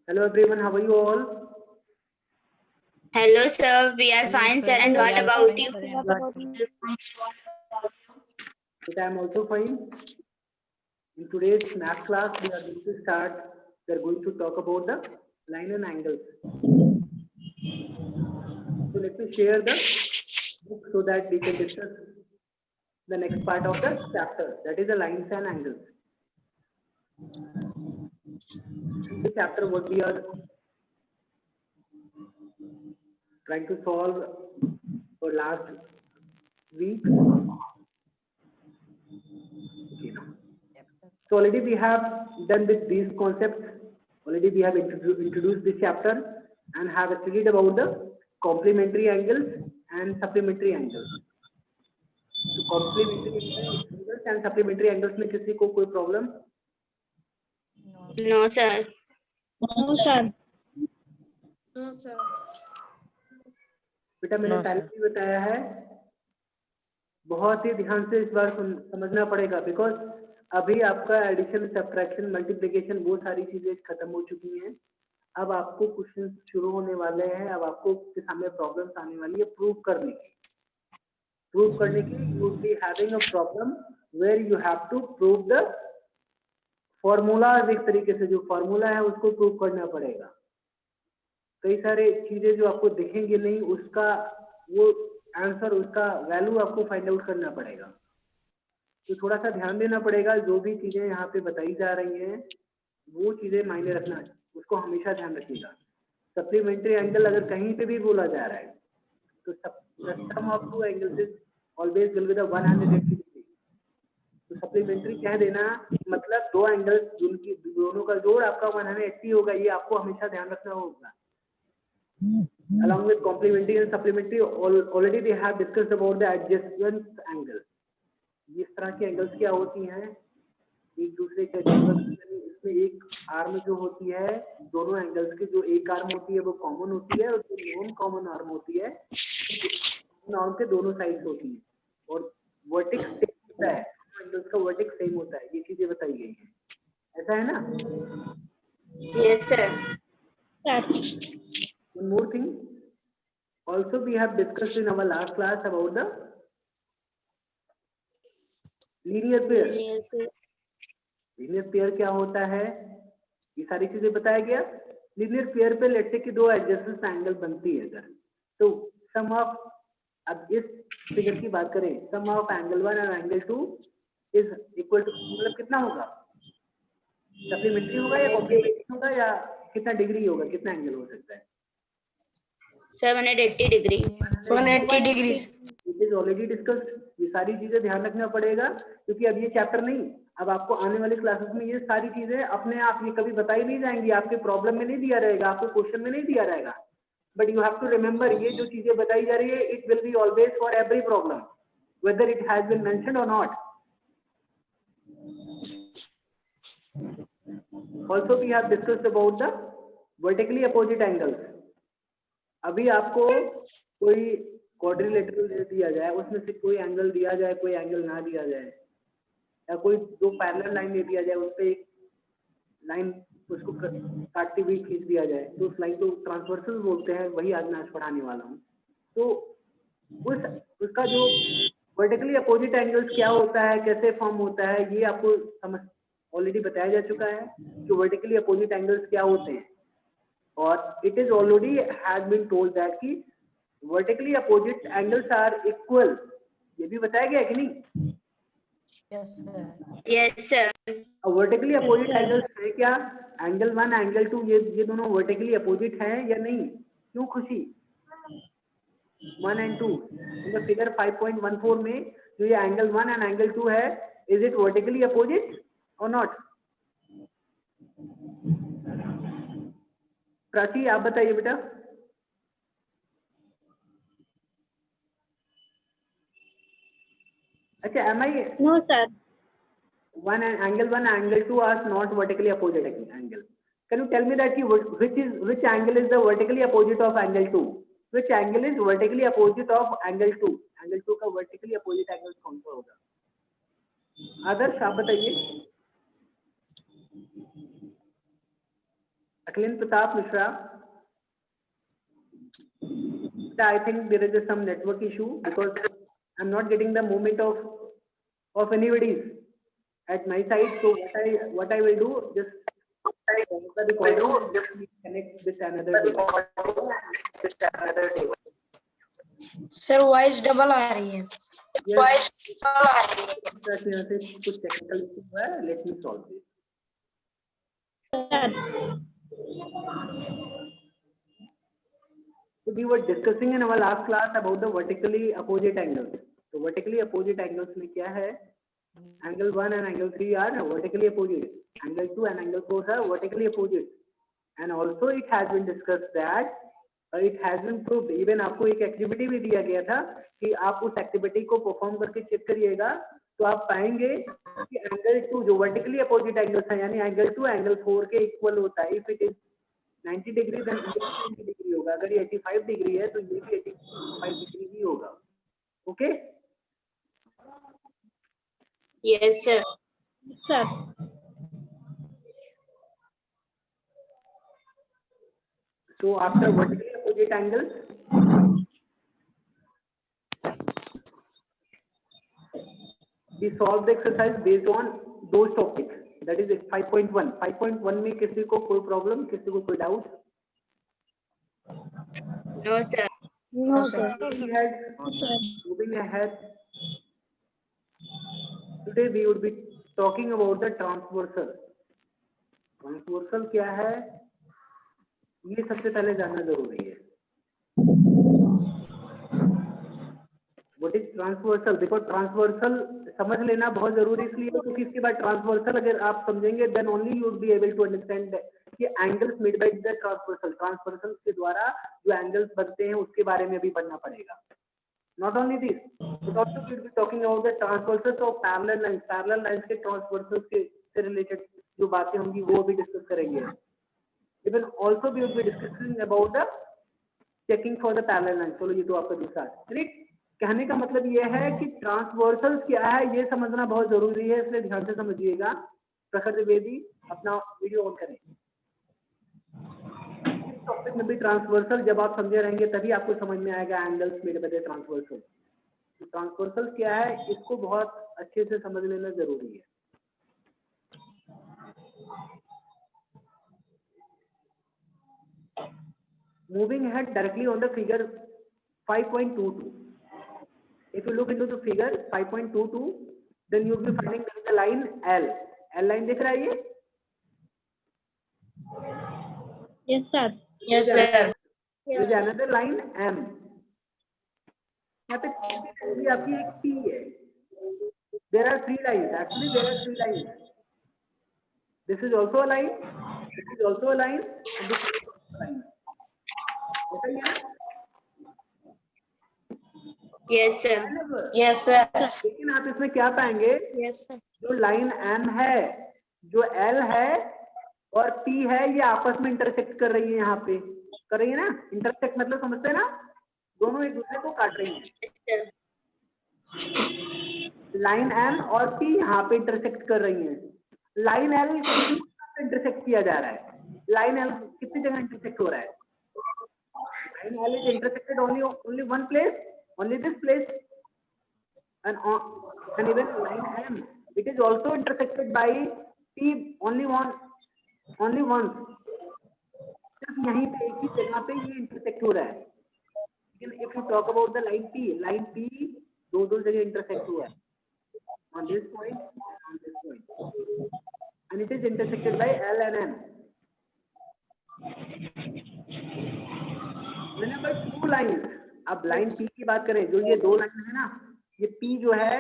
Hello everyone, how are you all? Hello, sir. We are fine, sir. And what about you? But I am also fine. In today's math class, we are going to start. We are going to talk about the line and angles. So let me share the book so that we can discuss the next part of the chapter. That is the lines and angles. In this chapter, what we are trying to solve for last week. Okay, now. So already we have done with these concepts. Already we have introduced this chapter and have studied about the complementary angles and supplementary angles. So complementary angles and supplementary angles में किसी को कोई problem? No, sir. No, sir. No, sir. बेटा मैंने पहले भी बताया है, बहुत ही ध्यान से इस बार समझना पड़ेगा बिकॉज अभी आपका एडिशन, सब्ट्रैक्शन, मल्टीप्लिकेशन वो सारी चीजें खत्म हो चुकी हैं. अब आपको क्वेश्चन शुरू होने वाले हैं. अब आपको के सामने प्रॉब्लम्स आने वाली है प्रूव करने की. You will be having a problem where you have to prove the formulas. एक तरीके से जो फॉर्मूला है उसको प्रूव करना पड़ेगा. कई सारे चीजें जो आपको दिखेंगे नहीं, उसका वो आंसर, उसका वैल्यू आपको फाइंड आउट करना पड़ेगा. तो थोड़ा सा ध्यान देना पड़ेगा. जो भी चीजें यहाँ पे बताई जा रही हैं वो चीजें मायने रखना, उसको हमेशा ध्यान रखिएगा. सप्लीमेंट्री एंगल अगर कहीं पे भी बोला जा रहा है तो sum of two angles is always will be the 180 degree. तो सप्लीमेंट्री कह देना मतलब दो एंगल्स जिनकी दोनों का जोड़ आपका 180 होगा. ये आपको हमेशा ध्यान रखना होगा. Along with complementary and supplementary, already they have discussed about the adjacent angle. इस तरह के एंगल्स क्या होती हैं, एक दूसरे के इसमें एक आर्म जो होती है, दोनों एंगल्स की जो एक आर्म होती है वो कॉमन होती है और जो नॉन कॉमन आर्म होती है आर्म के दोनों साइड्स होती है और वर्टेक्स सेम होता है. एंगल्स का वर्टेक्स सेम होता है. ये चीजें बताई गई हैं. ऐसा है ना? Yes, sir. One more thing. Also, we have discussed in our last class about the linear pair. Linear pair क्या होता है, ये सारी चीजें बताया गया. Linear pair पे लेट्स से कि दो एडजेसेंट एंगल बनती है अगर, तो सम ऑफ, अब इस फिगर की बात करें, सम ऑफ एंगल 1 और एंगल 2 इज इक्वल टू, मतलब कितना होगा, सप्लीमेंट्री होगा या कॉम्प्लीमेंट्री होगा या कितना डिग्री होगा, कितना एंगल हो सकता है? 180 degree. 180 degrees. It is already discussed. ये सारी चीजें ध्यान रखना पड़ेगा क्योंकि अब ये चैप्टर नहीं, अब आपको आने वाले क्लासेस में ये सारी चीजें अपने आप ये कभी बताई नहीं जाएंगी. आपके प्रॉब्लम में नहीं दिया रहेगा, आपको क्वेश्चन में नहीं दिया रहेगा. But you have to remember, ये जो चीजें बताई जा रही है it will be always for every problem whether it has been mentioned or not. Also we have discussed about the vertically opposite angles. अभी आपको कोई क्वाड्रिलेटरल दे दिया जाए, उसमें से कोई एंगल दिया जाए, कोई एंगल ना दिया जाए, या कोई दो पैरेलल लाइन दे दिया जाए, उस पे एक लाइन उसको काटती हुई खींच दिया जाए, तो उस लाइन को ट्रांसवर्सल बोलते हैं. वही आज मैं आज पढ़ाने वाला हूँ. तो उसका जो वर्टिकली अपोजिट एंगल्स क्या होता है, कैसे फॉर्म होता है, ये आपको समझ ऑलरेडी बताया जा चुका है कि वर्टिकली अपोजिट एंगल्स क्या होते हैं. और it is already has been told that कि vertically opposite angles are equal. ये भी बताया गया है कि नहीं? Yes, sir. Yes, sir. Vertically opposite angles है क्या? एंगल 1, एंगल 2, ये दोनों वर्टिकली अपोजिट हैं या नहीं? क्यों खुशी? 1 and 2 इन द फिगर 5.14 में जो ये एंगल 1 एंड एंगल 2 है, इज इट वर्टिकली अपोजिट और नॉट? प्राची आप बताइए बेटा. अच्छा, am I? No, sir. One and angle 1, angle 2 are not vertically opposite angle. Can you tell me that which angle is the vertically opposite of angle 2? Which angle is vertically opposite of angle 2? Angle 2 का vertically opposite angle कौन सा होगा? आदर्श आप बताइए. Akilin Pratap Mishra. I think there is some network issue because I'm not getting the movement of anybody's at my side. So what I will do, just the recording, just connect with another day. Sir voice double आ रही है. Yes. यहाँ से कुछ technical issue हुआ है. Let me solve this. So we were discussing in our last class about the vertically opposite angles. So vertically opposite angles में क्या है? Angle 1 and angle 3 are vertically opposite. Angle 2 and angle 4 are vertically opposite. And also it has been discussed that it has been proved. Even आपको एक activity भी दिया गया था कि आप उस एक्टिविटी को परफॉर्म करके चेक करिएगा तो आप पाएंगे कि एंगल 2 जो वर्टिकली अपोजिट एंगल्स है यानी एंगल 2 एंगल 4 के इक्वल होता है. If it is 90 degree then ये 90 डिग्री होगा. अगर ये 85 डिग्री है तो ये भी 85 डिग्री ही होगा. Okay. Yes, sir. Sir. So after vertically opposite angles, we solve the exercise based on those topics. That is 5.1. 5.1 में किसी को कोई प्रॉब्लम, किसी को कोई doubt? No, sir. No, sir. Moving ahead. Today we would be talking about the transversal. Transversal क्या है? ये सबसे पहले जानना जरूरी है. What is transversal? देखो ट्रांसवर्सल समझ लेना बहुत जरूरी इसलिए क्योंकि इसके बाद ट्रांसवर्सल अगर आप समझेंगे then only you would be able to understand कि angles made by the transversal. Transversal के द्वारा जो एंगल्स बनते हैं उसके बारे में भी पढ़ना पड़ेगा. Not only this, but also we will be talking about the transversals of parallel lines. Parallel lines के transversals के से related जो बातें होंगी वो भी डिस्कस करेंगे. Even also we will be discussing about the checking for the parallel lines. चलो ये तो आपका दूसरा है. कहने का मतलब ये है कि ट्रांसवर्सल्स क्या है ये समझना बहुत जरूरी है इसलिए ध्यान से समझिएगा. प्रखर द्विवेदी अपना वीडियो ऑन करें. इस टॉपिक में भी ट्रांसवर्सल जब आप समझे रहेंगे तभी आपको समझ में आएगा angles made by transversal. Transversal क्या है इसको बहुत अच्छे से समझ लेना जरूरी है. Moving ahead directly on the figure 5.22. If you look into the figure 5.22, then you will be finding there is a line L. L line दिख रहा है ये? Yes, sir. Yes, sir. There is another line M. यहाँ पे भी आपकी एक T है. There are 3 lines. Actually, there are 3 lines. This is also a line. This is also a line. And this is also a line. ऐसा ही है? Yes, sir. Yes, sir. लेकिन आप इसमें क्या पाएंगे? Yes, sir. जो लाइन M है, जो L है और P है ये आपस में इंटरसेक्ट कर रही है. यहाँ पे कर रही है ना. इंटरसेक्ट मतलब समझते हैं ना, दोनों एक दूसरे को काट रही है. लाइन M और P यहाँ पे इंटरसेक्ट कर रही है. लाइन L इंटरसेक्ट किया जा रहा है. लाइन L कितनी जगह इंटरसेक्ट हो रहा है? Line L is intersected only one place, only this place, and even line M it is also intersected by P only once. सिर्फ यहीं पे एक ही जगह पे ये इंटरसेक्ट हो रहा है. लेकिन if you talk about the line P दो जगह इंटरसेक्ट हुआ है. On this point and on this point, and it is intersected by L and M. Whenever 2 lines, अब लाइन P की बात करें, जो ये 2 लाइन है ना, ये P जो है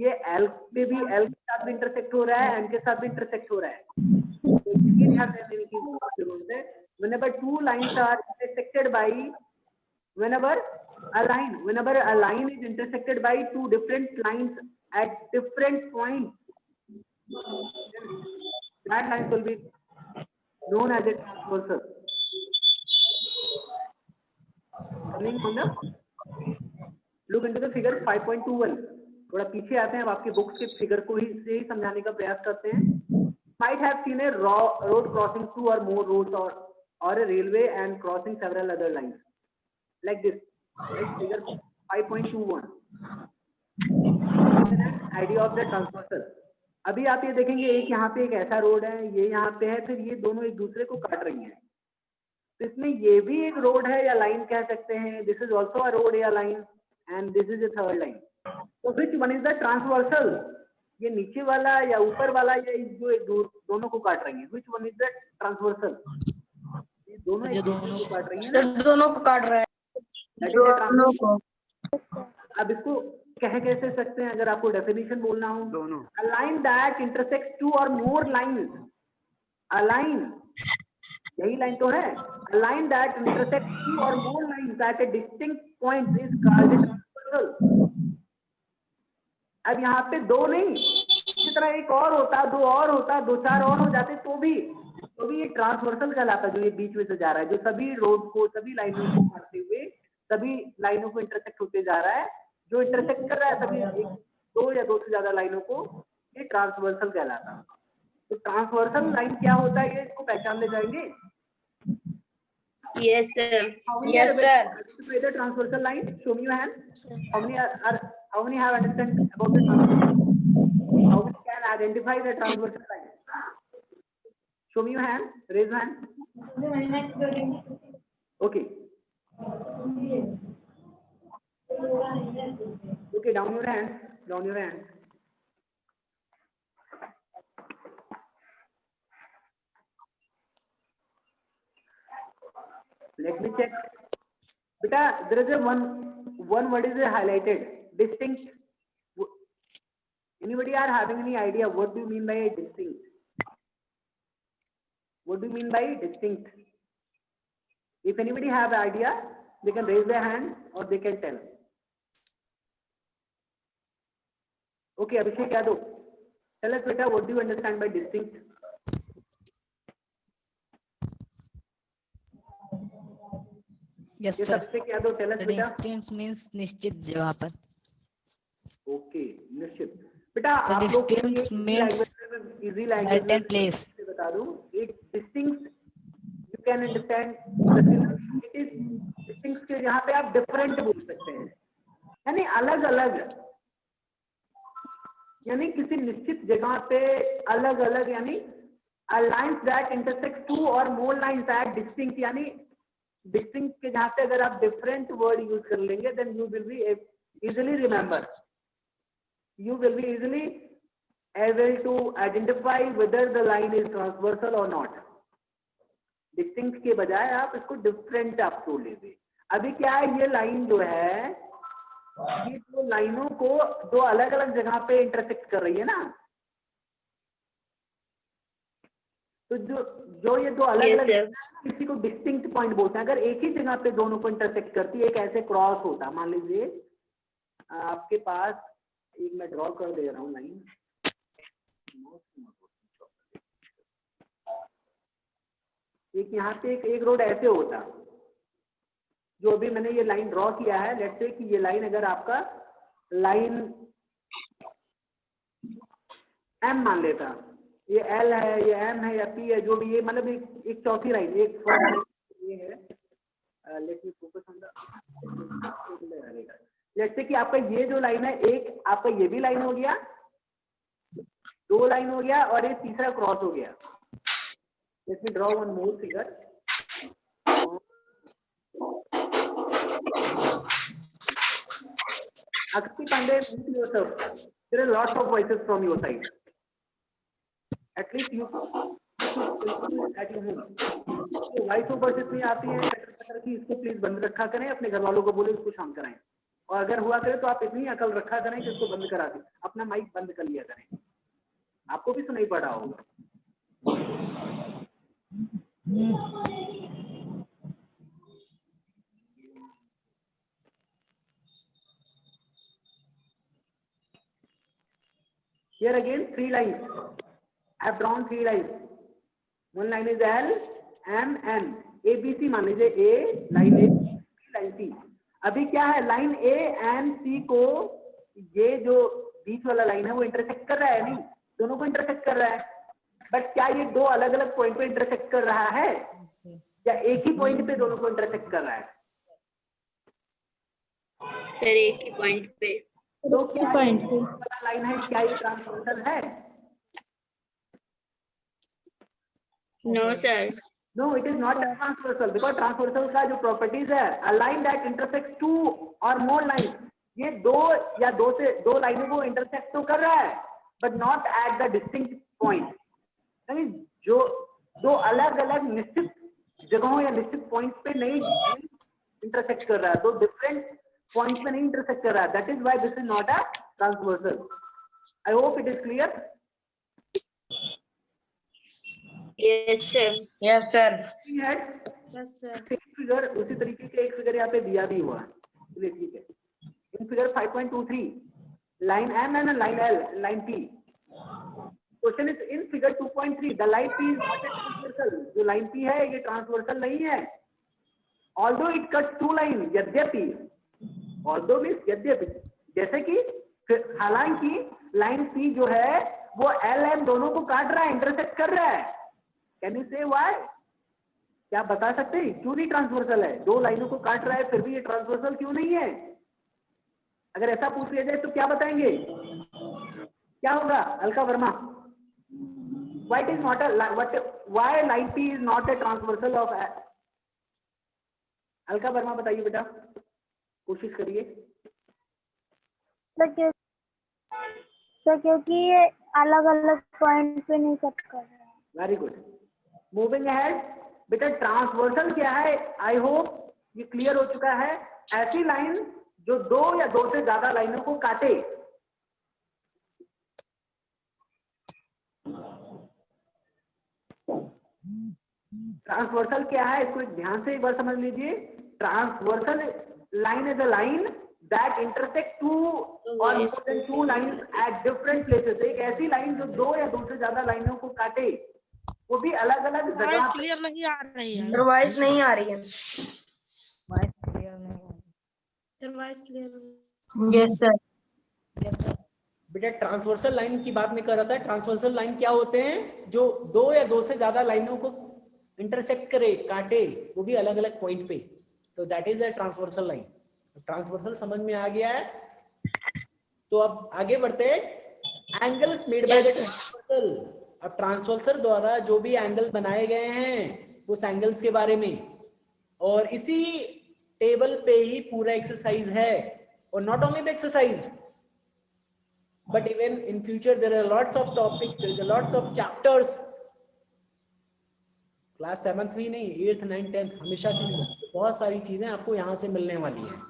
ये L पे भी L के साथ भी इंटरसेक्ट हो रहा है, M के साथ भी इंटरसेक्ट हो रहा है. ये ध्यान देने की जरूरत है. Whenever 2 lines are intersected by, whenever a line is intersected by 2 different lines at different points, that line will be known as a transversal. Coming on the look into the figure 5.21. थोड़ा पीछे आते हैं. अब आपके books के figure को ही समझाने का प्रयास करते हैं. Might have seen a road crossing 2 or more roads or or a railway and crossing several other lines like this, like figure 5.21. Idea of the transversal. अभी आप ये देखेंगे एक यहाँ पे एक ऐसा रोड है, ये यहाँ पे है, फिर ये दोनों एक दूसरे को काट रही हैं, तो इसमें ये भी एक रोड है या लाइन कह सकते हैं, this is also a road या line and this is a third line. तो which one is the transversal, ये नीचे वाला या ऊपर वाला या जो एक दोनों को काट रही है, विच वन इज द ट्रांसवर्सल, ये दोनों एक दूसरे को काट रही है ना, दोनों को काट रहा है। दोनों को। अब इसको कह कैसे सकते हैं अगर आपको डेफिनेशन बोलना हो, दोनों a line that intersect two or more lines, a line, यही लाइन तो है, a line that intersect two or more lines at a distinct point is called a transversal. अब यहाँ पे दो नहीं, इसी तरह एक और होता, दो और होता, दो चार और हो जाते तो भी ये ट्रांसवर्सल कहलाता, जो ये बीच में से जा रहा है, जो सभी रोड को, सभी लाइनों को काटते हुए सभी लाइनों को इंटरसेक्ट होते जा रहा है, जो इंटरसेक्ट कर रहा है सभी दो या दो से ज्यादा लाइनों को, ये ट्रांसवर्सल कहलाता। तो ट्रांसवर्सल लाइन क्या होता है, ये इसको पहचान ले जाएंगे। Yes, sir. Yes, sir. The transversal line, show me your hand. How many have understand about the transversal? How many can identify the transversal line? Show me your hand, raise your hand. Okay. Okay, down your hand, down your hand. Let me check. Beta, there is a one word is highlighted, distinct. Anybody are having any idea what do you mean by distinct? What do you mean by distinct? If anybody have idea, they can raise their hand or they can tell. Okay, Abhishek Yadav, tell us beta, what do you understand by distinct? Yes, Yes, sir. Abhishek Yadav, tell us beta. Distinct means निश्चित जगह पर। Okay, निश्चित। बेटा So आप लोग distinct means easy language certain place. बता दूं, एक distinct you can understand the it is distinct के जहां पे आप डिफरेंट बोल सकते हैं, यानी अलग अलग, यानी किसी निश्चित जगह पे अलग अलग, यानी a lines that intersect two or more lines at distinct, यानी डिस्टिंक्ट के जहां पे अगर आप डिफरेंट वर्ड यूज कर लेंगे then you will be easily remember, you will be easily able to identify whether the line is transversal or not. Distinct के बजाय आप इसको डिफरेंट आप छोड़ लीजिए। अभी क्या है, ये लाइन जो है, ये दो लाइनों को दो अलग अलग जगह पे इंटरसेक्ट कर रही है ना, तो जो ये दो अलग अलग किसी को डिस्टिंक्ट पॉइंट बोलते हैं। अगर एक ही जगह पे दोनों को इंटरसेक्ट करती है, एक ऐसे क्रॉस होता, मान लीजिए आपके पास, एक मैं ड्रॉ कर दे रहा हूं लाइन, एक यहाँ पे एक रोड ऐसे होता, जो अभी मैंने ये लाइन ड्रॉ किया है, लेट्स से कि ये लाइन अगर आपका लाइन एम मान लेता, ये एल है, ये एम है या पी है, जो भी, ये मतलब एक चौथी लाइन, एक ये है, let me focus on the, जैसे कि आपका ये जो लाइन है, एक आपका ये भी लाइन हो गया, दो लाइन हो गया, और एक तीसरा क्रॉस हो गया। Let me draw one more figure. Akshati Pandey, mute yourself. There are lots of voices from your side. At least you at your home. Voice of voices नहीं आती है कि इसको प्लीज बंद रखा करें, अपने घर वालों को बोले इसको शांत कराएं, और अगर हुआ करे तो आप इतनी अकल रखा करें कि इसको बंद करा दें, अपना माइक बंद कर लिया करें, आपको भी सुनाई पड़ रहा होगा। Here again, three lines. I have drawn three lines. One line is L, M, N. A, B, C मान लीजिए, A, line A, B, line C. अभी क्या है, लाइन A एंड C को, ये जो बीच वाला लाइन है वो इंटरसेक्ट कर रहा है, नहीं, दोनों को इंटरसेक्ट कर रहा है, बट क्या ये दो अलग अलग पॉइंट पे इंटरसेक्ट कर रहा है? या एक ही पॉइंट पे दोनों को इंटरसेक्ट कर रहा है? सर एक ही पॉइंट पे। तो क्या लाइन है, क्या ये ट्रांसवर्सल है? No sir. No, it is not a transversal because transversal का जो properties है, a line that intersects two or more lines, ये दो या दो लाइनों को intersect तो कर रहा है, but not at the distinct point. यानी जो दो अलग-अलग निश्चित जगहों या निश्चित points पे नहीं intersect कर रहा है, दो different points पे नहीं intersect कर रहा है. That is why this is not a transversal. I hope it is clear. Yes sir. Yes, sir. Figure उसी तरीके के एक फिगर यहाँ पे दिया भी हुआ है, चलिए ठीक है। In figure 5.23 line M and line L line P. Question is in figure 2.3 the line P is not a transversal. जो लाइन पी है ये ट्रांसवर्सल नहीं है। Although it cuts two line, यद्यपि, ऑल्दो मींस यद्यपि, जैसे कि हालांकि लाइन पी जो है वो एल एम दोनों को काट रहा है, इंटरसेक्ट कर रहा है। कैन यू से व्हाई? क्या आप बता सकते हैं क्यों नहीं ट्रांसवर्सल है? दो लाइनों को काट रहा है फिर भी ये ट्रांसवर्सल क्यों नहीं है? अगर ऐसा पूछ लिया जाए तो क्या बताएंगे? क्या होगा Alka Verma? Why it is not a why line P is not a transversal of Alka Verma बताइए बेटा, कोशिश करिए। सर क्योंकि ये अलग अलग पॉइंट पे नहीं कट कर रहा है। Very good. मूविंग अहेड बेटा, ट्रांसवर्सल क्या है? आई होप ये क्लियर हो चुका है। ऐसी लाइन जो दो या दो से ज्यादा लाइनों को काटे। ट्रांसवर्सल क्या है इसको ध्यान से एक बार समझ लीजिए। Transversal line is a line that intersect two or more than two lines at different places. एक ऐसी लाइन जो दो या दो से ज्यादा लाइनों को काटे, वो भी अलग अलग जगह। क्लियर नहीं आ रही है सर वॉइस नहीं आ रही है। वॉइस क्लियर नहीं है। Sir voice clear. Yes sir. Yes sir. बेटा ट्रांसवर्सल लाइन की बात मैं कर रहा था। ट्रांसवर्सल लाइन क्या होते हैं? जो दो या दो से ज्यादा लाइनों को इंटरसेक्ट करे, काटे, वो भी अलग अलग पॉइंट पे, तो that is a transversal line. Transversal समझ में आ गया है? तो अब आगे बढ़ते हैं। Angles made by the transversal. अब ट्रांसवर्सल द्वारा जो भी एंगल बनाए गए हैं उस एंगल्स के बारे में, और इसी टेबल पे ही पूरा एक्सरसाइज है। और not only the exercise but even in future there are lots of topics, there are lots of chapters. Class 7th भी नहीं, 8th 9th 10th हमेशा के लिए बहुत सारी चीजें आपको यहाँ से मिलने वाली हैं।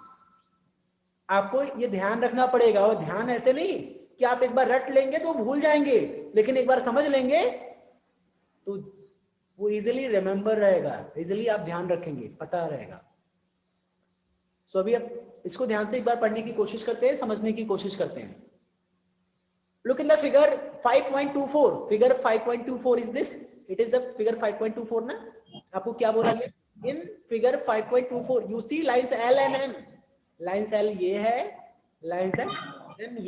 आपको ये ध्यान रखना पड़ेगा। और ध्यान ऐसे नहीं कि आप एक बार रट लेंगे तो भूल जाएंगे, लेकिन एक बार समझ लेंगे तो वो इजीली रिमेम्बर रहेगा, इजीली आप ध्यान रखेंगे, पता रहेगा। सो अभी अब इसको ध्यान से एक बार पढ़ने की कोशिश करते हैं, समझने की कोशिश करते हैं। Look in the figure 5.24. Figure 5.24 is this. It is the figure 5.24 ना? आपको क्या बोला गया? In figure 5.24 you see lines L and M. Lines L ये है, lines M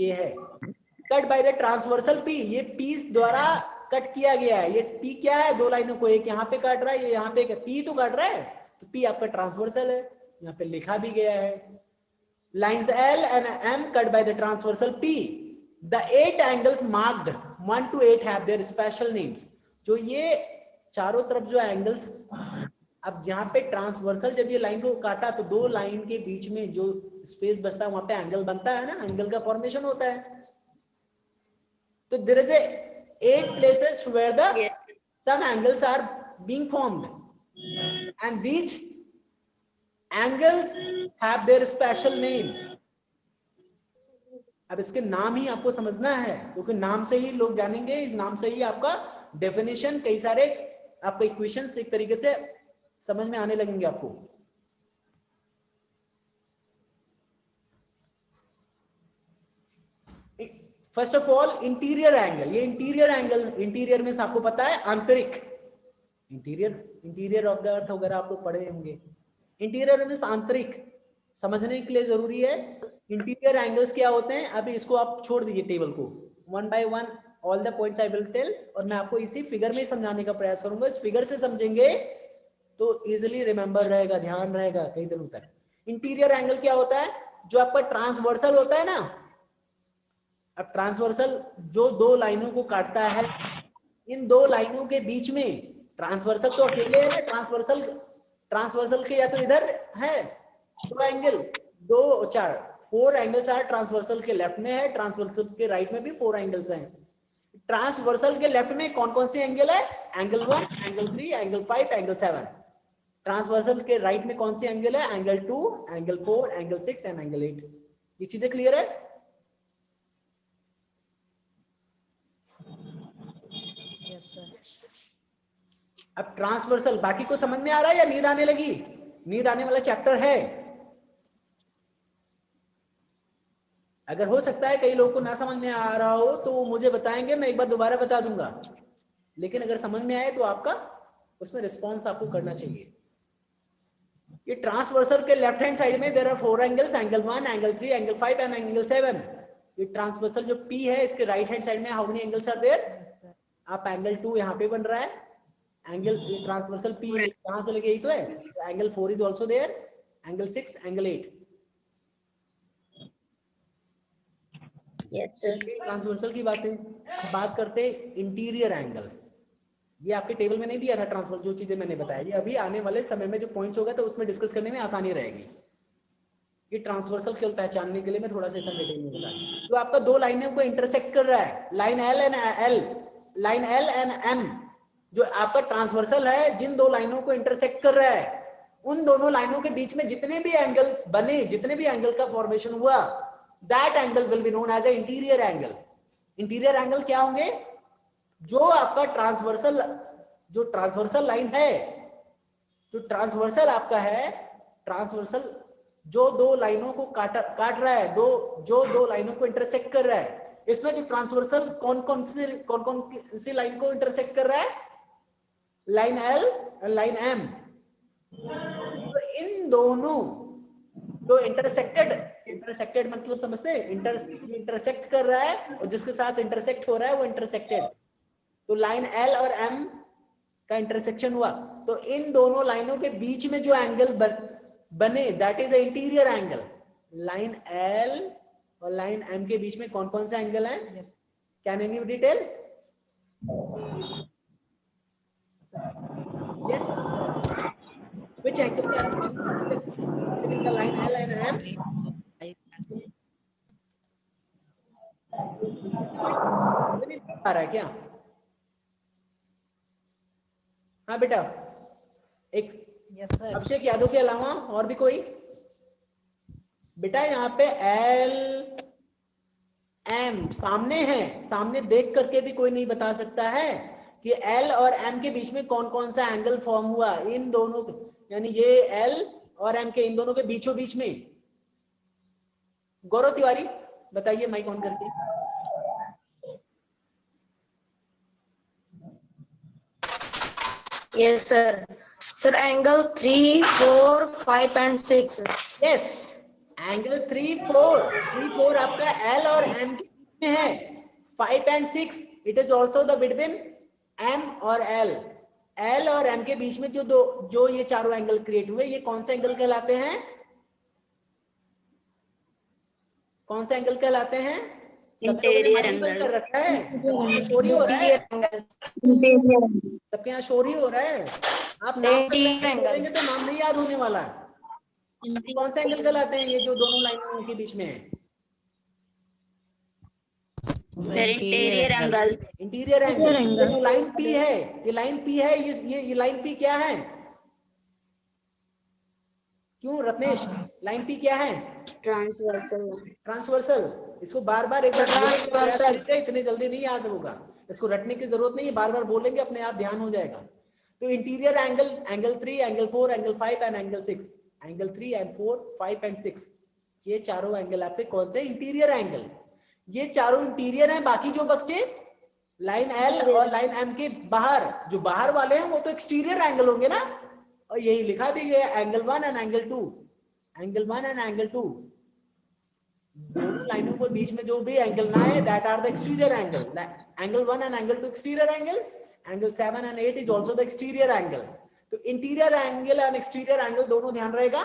ये है। Cut by the transversal P. ये P द्वारा कट किया गया है। ये P क्या है? दो लाइनों को एक यहाँ पे काट रहा है, ये यहाँ पे P तो काट रहा है, तो P आपका ट्रांसवर्सल है, यहाँ पे लिखा भी गया है। Lines L and M cut by the transversal P. The 8 angles marked 1 to 8 have their special names. जो ये चारों तरफ जो एंगल्स, अब यहाँ पे ट्रांसवर्सल जब ये लाइन को काटा तो दो लाइन के बीच में जो स्पेस बचता है वहां पे एंगल बनता है ना, एंगल का फॉर्मेशन होता है। तो there is a 8 places where the some angles are being formed and these angles have their special name. अब इसके नाम ही आपको समझना है, क्योंकि नाम से ही लोग जानेंगे, इस नाम से ही आपका डेफिनेशन, कई सारे आपको इक्वेशंस एक तरीके से समझ में आने लगेंगे आपको। First of all interior angle. ये इंटीरियर एंगल, इंटीरियर में आपको पता है आंतरिक, इंटीरियर ऑफ द अर्थ वगैरह आप लोग पढ़े होंगे। इंटीरियर में आंतरिक समझने के लिए जरूरी है। इंटीरियर एंगल्स क्या होते हैं? अभी इसको आप छोड़ दीजिए टेबल को, one by one all the points I will tell, और मैं आपको इसी फिगर में समझाने का प्रयास करूंगा। इस फिगर से समझेंगे तो इजिली रिमेम्बर रहेगा, ध्यान रहेगा कई दिनों तक। इंटीरियर एंगल क्या होता है? जो आपका ट्रांसवर्सल होता है ना, अब ट्रांसवर्सल जो दो लाइनों को काटता है, इन दो लाइनों के बीच में, ट्रांसवर्सल तो अकेले है ना, ट्रांसवर्सल के या तो इधर है दो एंगल, दो चार 4 एंगल्स आर ट्रांसवर्सल के लेफ्ट में है, ट्रांसवर्सल के राइट में भी 4 एंगल्स हैं। ट्रांसवर्सल के लेफ्ट में कौन कौन से एंगल है? Angle 1, angle 3, angle 5, angle 7। Transversal के राइट में कौन से एंगल है? Angle 2, angle 4, angle 6 and angle 8। ये चीजें क्लियर है? Yes sir. अब ट्रांसवर्सल बाकी को समझ में आ रहा है या नींद आने लगी? नींद आने वाला चैप्टर है। अगर हो सकता है कई लोगों को ना समझ में आ रहा हो तो वो मुझे बताएंगे, मैं एक बार दोबारा बता दूंगा। लेकिन अगर समझ में आए तो आपका उसमें रिस्पॉन्स आपको करना चाहिए। ये ट्रांसवर्सल के लेफ्ट हैंड साइड में there are 4 angles, angle 1, angle 3, angle 5 and angle 7। ये ट्रांसवर्सल जो P है, इसके राइट हैंड साइड में how many angles are there? आप एंगल 2 यहाँ पे बन रहा है, एंगल ट्रांसवर्सल P कहां से लगे? यही तो है। Angle 4 is also there, angle 6, angle 8। Yes sir. Transversal की बात करते इंटीरियर एंगल। ये आपके टेबल में नहीं दिया था ट्रांसफर, जो चीजें मैंने बताया, ये अभी आने वाले समय में जो पॉइंट्स होगा तो उसमें डिस्कस करने में आसानी रहेगी। ये ट्रांसवर्सल केवल पहचानने के लिए मैं थोड़ा सा इतना डिटेल में बता दूं। तो आपका दो लाइनों को इंटरसेक्ट कर रहा है, लाइन एल एंड एम, जो आपका ट्रांसवर्सल है, जिन दो लाइनों को इंटरसेक्ट कर रहा है, उन दोनों लाइनों के बीच में जितने भी एंगल बने, जितने भी एंगल का फॉर्मेशन हुआ, that angle will be known as a interior angle. Interior angle क्या होंगे? जो आपका ट्रांसवर्सल लाइन है, जो ट्रांसवर्सल आपका है, ट्रांसवर्सल जो दो लाइनों को काट रहा है, जो दो लाइनों को इंटरसेक्ट कर रहा है, इसमें जो ट्रांसवर्सल कौन कौन सी लाइन को इंटरसेक्ट कर रहा है? लाइन एल और लाइन एम। तो इन दोनों जो इंटरसेक्टेड मतलब समझते हैं, इंटरसेक्ट कर रहा है और जिसके साथ इंटरसेक्ट हो रहा है वो इंटरसेक्टेड। तो लाइन एल और एम का इंटरसेक्शन हुआ, तो इन दोनों लाइनों के बीच में जो एंगल बने, that is interior angle. Line L और लाइन एम के बीच में कौन कौन से एंगल है? Can any detail? Yes, which angle are between the line L and M? आ रहा है क्या? हाँ बेटा, एक यस सर। अभिषेक यादव के अलावा और भी कोई? बेटा यहाँ पे L M सामने है, सामने देख करके भी कोई नहीं बता सकता है कि L और M के बीच में कौन कौन सा एंगल फॉर्म हुआ। इन दोनों, यानी ये L और M के, इन दोनों के बीचों बीच में। गौरव तिवारी बताइए माइक ऑन करके। Yes, sir. Sir, angle 3, 4, 5 and 6. Yes, angle 3, 4 आपका L और M के बीच में है। 5 and 6 it is also the between M और L। L और M के बीच में जो ये चारों एंगल क्रिएट हुए, ये कौन से एंगल कहलाते हैं? कौन से एंगल कहलाते हैं? इंटीरियर एंगल कर एंगल। रखा है, शोर ही हो रहा है, सबके यहाँ शोर ही हो रहा है। आप नाम बोलेंगे तो नाम नहीं याद होने वाला है। कौन से एंगल कहलाते हैं ये जो दोनों लाइनों के बीच में है? Interior angle. Interior angle. जो लाइन P है, ये लाइन P है, ये लाइन P क्या है? क्यों रत्नेश, लाइन P क्या है? ट्रांसवर्सल। इसको बार बार एक बार इतने जल्दी नहीं याद होगा, इसको रटने की जरूरत नहीं है, बार बार बोलेंगे अपने आप ध्यान हो जाएगा। तो interior angle, angle 3, angle 4, angle 5 and angle 6। Angle 3 and 4, 5 and 6, ये चारों एंगल आपके कौन से? Interior angle. ये चारों इंटीरियर हैं। बाकी जो बच्चे लाइन एल और लाइन एम के बाहर, जो बाहर वाले हैं वो तो एक्सटीरियर एंगल होंगे ना, और यही लिखा भी गया angle 1 and angle 2। Angle 1 and angle 2, दोनों लाइनों के बीच में जो भी एंगल ना है, that are the exterior angle. Angle 1 and angle 2 exterior angle, angle 7 and 8 is also the exterior angle. तो interior angle and exterior angle दोनों ध्यान रहेगा।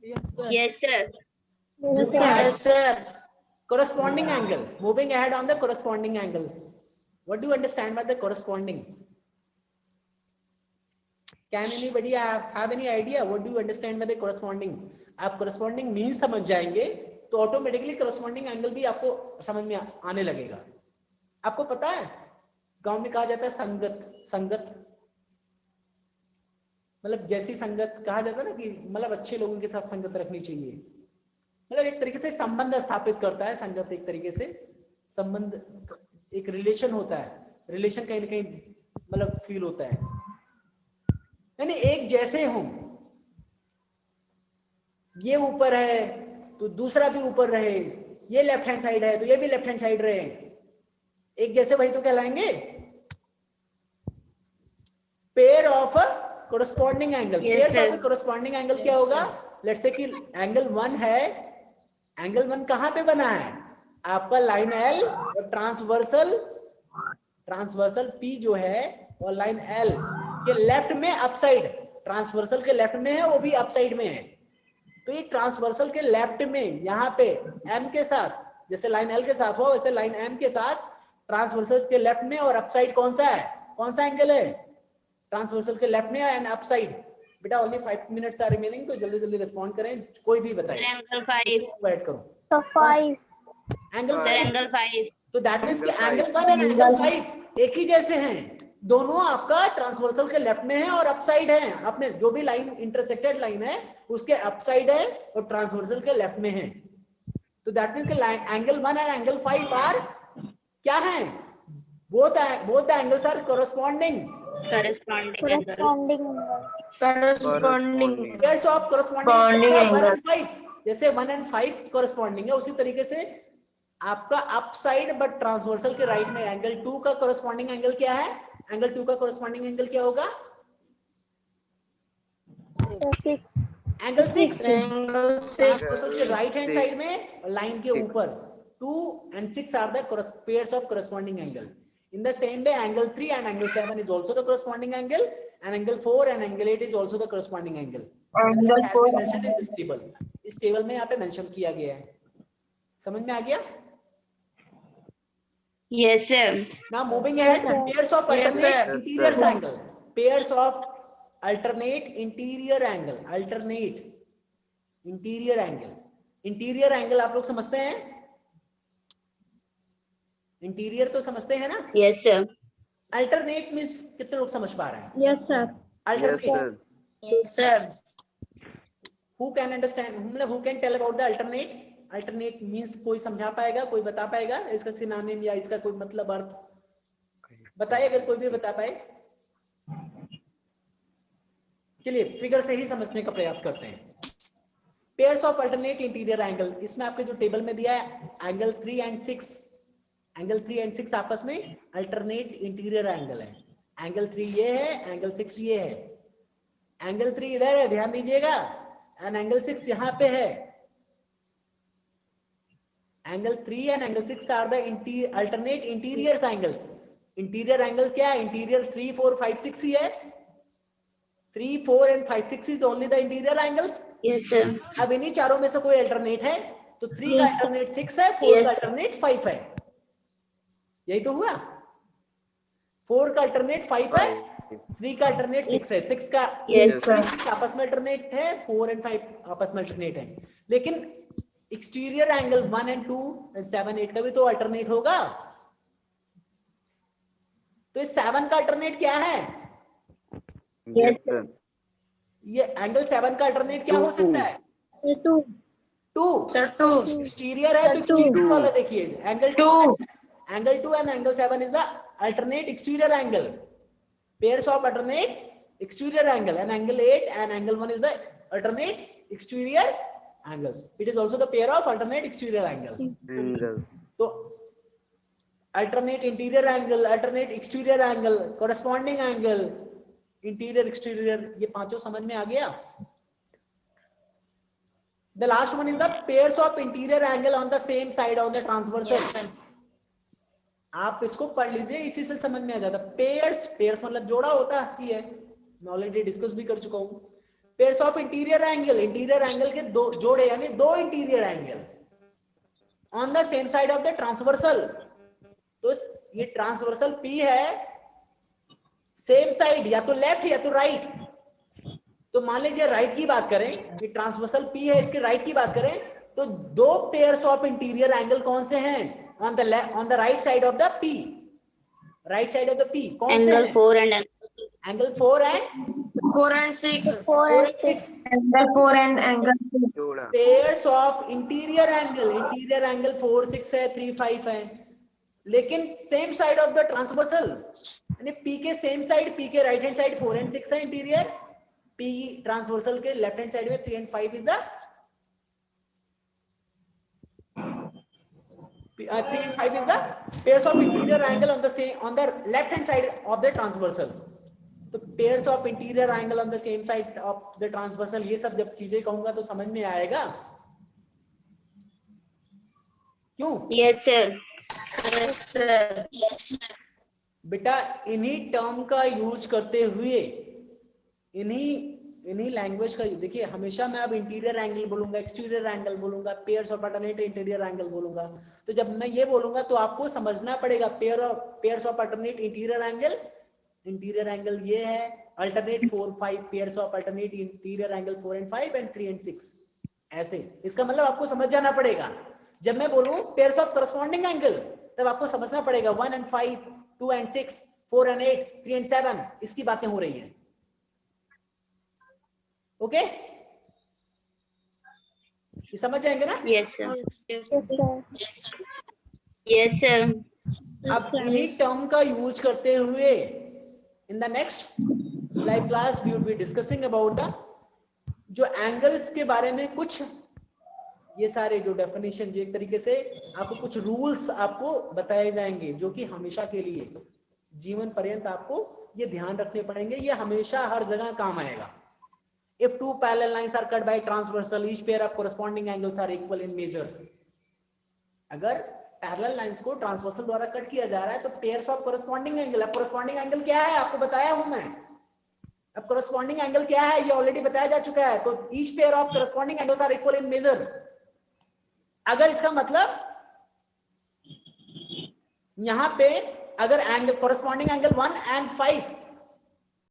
Yes, sir. Yes, sir. Corresponding angle, moving ahead on the corresponding angle. What do you understand by the corresponding? Can anybody have any idea what do you understand by the corresponding? आप corresponding means समझ जाएंगे तो automatically corresponding angle भी आपको समझ में आने लगेगा। आपको पता है गांव में कहा जाता है संगत, मतलब जैसी संगत कहा जाता है ना कि मतलब अच्छे लोगों के साथ संगत रखनी चाहिए, मतलब एक तरीके से संबंध स्थापित करता है संगत, एक तरीके से संबंध, एक रिलेशन होता है, रिलेशन कहीं ना कहीं मतलब फील होता है, यानी एक जैसे हो, ये ऊपर है तो दूसरा भी ऊपर रहे, ये लेफ्ट हैंड साइड है तो ये भी लेफ्ट हैंड साइड रहे, एक जैसे वही तो कहलाएंगे pair of corresponding angle. Pair of corresponding angle क्या होगा? लेट्स से कि एंगल 1 है, एंगल 1 कहां पे बना है? आपका लाइन एल और ट्रांसवर्सल पी जो है और लाइन एल के लेफ्ट में अपसाइड, ट्रांसवर्सल के लेफ्ट में है, वो भी अपसाइड में है। तो ये ट्रांसवर्सल के लेफ्ट में यहाँ पे एम के साथ, जैसे लाइन एल के साथ हो वैसे लाइन एम के साथ ट्रांसवर्सल के लेफ्ट में और अपसाइड कौन सा है, कौन सा एंगल है? ट्रांसवर्सल के लेफ्ट में एंड अपसाइड। बेटा ओनली 5 मिनट्स आर रिमेनिंग, तो जल्दी जल्दी रिस्पॉन्ड करें, कोई भी बताइए। एंगल 5। वेट करो। तो 5 एंगल सर एंगल 5। तो दैट मींस कि एंगल 1 एंड एंगल 5 एक ही जैसे हैं, दोनों आपका ट्रांसवर्सल के लेफ्ट में है और अपसाइड है। आपने जो भी लाइन इंटरसेक्टेड लाइन है उसके अपसाइड है और ट्रांसवर्सल के लेफ्ट में है। तो दैट मींस कि एंगल 1 एंड एंगल 5 आर क्या है? Both the angles are corresponding pairs of corresponding angle। जैसे 1 and 5 corresponding है, उसी तरीके से आपका अपसाइड बट ट्रांसवर्सल के राइट में एंगल 2 का corresponding एंगल क्या है? एंगल 2 का corresponding एंगल क्या होगा? एंगल 6 ट्रांसवर्सल के राइट हैंड साइड में लाइन के ऊपर 2 and 6 are the pairs of corresponding angle। In the same way, angle 3 and angle 7 is also the corresponding angle, and angle 4 and angle 8 is also the corresponding angle। Angle 4 mentioned in this table। इस table में यहाँ पे mention किया गया है। समझ में आ गया? Yes sir। Now moving ahead, pairs of alternate interior angle। Pairs of alternate interior angle। Alternate interior angle। Interior angle आप लोग समझते हैं? इंटीरियर तो समझते हैं ना? Yes sir. अल्टरनेट मींस कितने लोग समझ पा रहे हैं? Yes sir. Alternate, Yes, sir. Who can understand, मतलब who can tell about the alternate? Alternate means कोई समझा पाएगा, कोई बता पाएगा इसका सिनोनिम या इसका कोई मतलब अर्थ बताइए, अगर कोई भी बता पाए। चलिए फिगर से ही समझने का प्रयास करते हैं। Pairs of alternate interior angle, इसमें आपके जो टेबल में दिया है एंगल 3 and 6, एंगल 3 and 6 आपस में अल्टरनेट इंटीरियर एंगल है। एंगल 3 ये है, एंगल 6 ये है। एंगल 3 इधर है, ध्यान दीजिएगा, एंड एंगल 6 यहाँ पे है। Angle 3 and angle 6 are the alternate interior angles. Interior angle क्या है? इंटीरियर 3, 4, 5, 6 ही है। 3, 4 and 5, 6 is only the interior angles। Yes sir. अब इन्हीं चारों में से कोई अल्टरनेट है तो 3 का अल्टरनेट 6 है, 4 का अल्टरनेट 5 है। यही तो हुआ। 4 का अल्टरनेट 5 है, 3 का अल्टरनेट 6 है। 6 का आपस में अल्टरनेट है, 4 and 5 आपस में अल्टरनेट है। लेकिन एक्सटीरियर एंगल 1 and 2 and 7, 8 का भी तो अल्टरनेट होगा। तो इस 7 का अल्टरनेट क्या है? ये एंगल 7 का अल्टरनेट क्या हो सकता है? 2। एक्सटीरियर है तो एक्सटीरियर वाला देखिए, angle 2 and angle 7 is the alternate exterior angle। Pairs of alternate exterior angle, and angle 8 and angle 1 is the alternate exterior angles। It is also the pair of alternate exterior angle। तो alternate interior angle, alternate exterior angle, corresponding angle, interior exterior, ये पांचों समझ में आ गया? The last one is the pairs of interior angle on the same side of the transversal। आप इसको पढ़ लीजिए, इसी से समझ में आ जाता। पेयर्स, पेयर्स मतलब जोड़ा होता ही है, मैं ऑलरेडी डिस्कस भी कर चुका हूं। Pairs of interior angle, interior angle के दो जोड़े यानी दो interior angle on the same side of the transversal. तो ये ट्रांसवर्सल P है, सेम साइड या तो लेफ्ट या तो राइट। तो मान लीजिए राइट की बात करें, ये ट्रांसवर्सल P है, इसके राइट की बात करें तो दो पेयर्स ऑफ इंटीरियर एंगल कौन से हैं on the right side of the P, right side of the P कौन से एंगल हैं? 4 and angle 4 and 4 and 6. 4 4 and and 6. 6 angle 4 and angle 6 pairs of interior angle 4 6 है, 3 5 है, लेकिन same side of the transversal यानी P के same side, P के right hand side 4 and 6 है इंटीरियर, P ट्रांसवर्सल के लेफ्ट हैंड साइड में 3 and 5 is the 3 and 5 is the pairs of interior angle on the left hand side of the transversal. तो pairs of interior angle on the same side of the transversal, ये सब जब चीजें कहूंगा तो समझ में आएगा क्यों? Yes sir. Yes, sir. बेटा इन्हीं टर्म का यूज करते हुए, इन्हीं लैंग्वेज का, देखिए हमेशा मैं अब इंटीरियर एंगल बोलूंगा, एक्सटीरियर एंगल बोलूंगा, pairs of alternate interior angle बोलूंगा। तो जब मैं ये बोलूंगा तो आपको समझना पड़ेगा pairs of alternate interior angle ये है, alternate 4 5 pairs of alternate interior angle 4 and 5 and 3 and 6 ऐसे। इसका मतलब आपको समझ जाना पड़ेगा। जब मैं बोलूं पेयर्स ऑफ करस्पॉन्डिंग एंगल तब आपको समझना पड़ेगा 1 and 5, 2 and 6, 4 and 8, 3 and 7 इसकी बातें हो रही है। ओके ये समझ जाएंगे ना? Yes sir. Yes, sir. Yes sir. अब इन्हीं टर्म का यूज करते हुए in the next live class we would be discussing about the जो एंगल्स के बारे में कुछ ये सारे जो डेफिनेशन, जो एक तरीके से आपको कुछ रूल्स आपको बताए जाएंगे जो कि हमेशा के लिए जीवन पर्यंत आपको ये ध्यान रखने पड़ेंगे, ये हमेशा हर जगह काम आएगा। If two parallel lines are cut by transversal, each pair of corresponding angles are equal in measure. अगर पैरेलल लाइंस को ट्रांसवर्सल द्वारा कट किया जा रहा है तो पेयर्स ऑफ कोरस्पॉन्डिंग एंगल, अब कोरस्पॉन्डिंग एंगल क्या है आपको बताया हूं मैं। अब कोरस्पॉन्डिंग एंगल क्या है ये ऑलरेडी बताया जा चुका है। तो each pair of corresponding angles are equal in measure. अगर इसका मतलब यहां पे अगर एंगल कोरस्पॉन्डिंग एंगल 1 and 5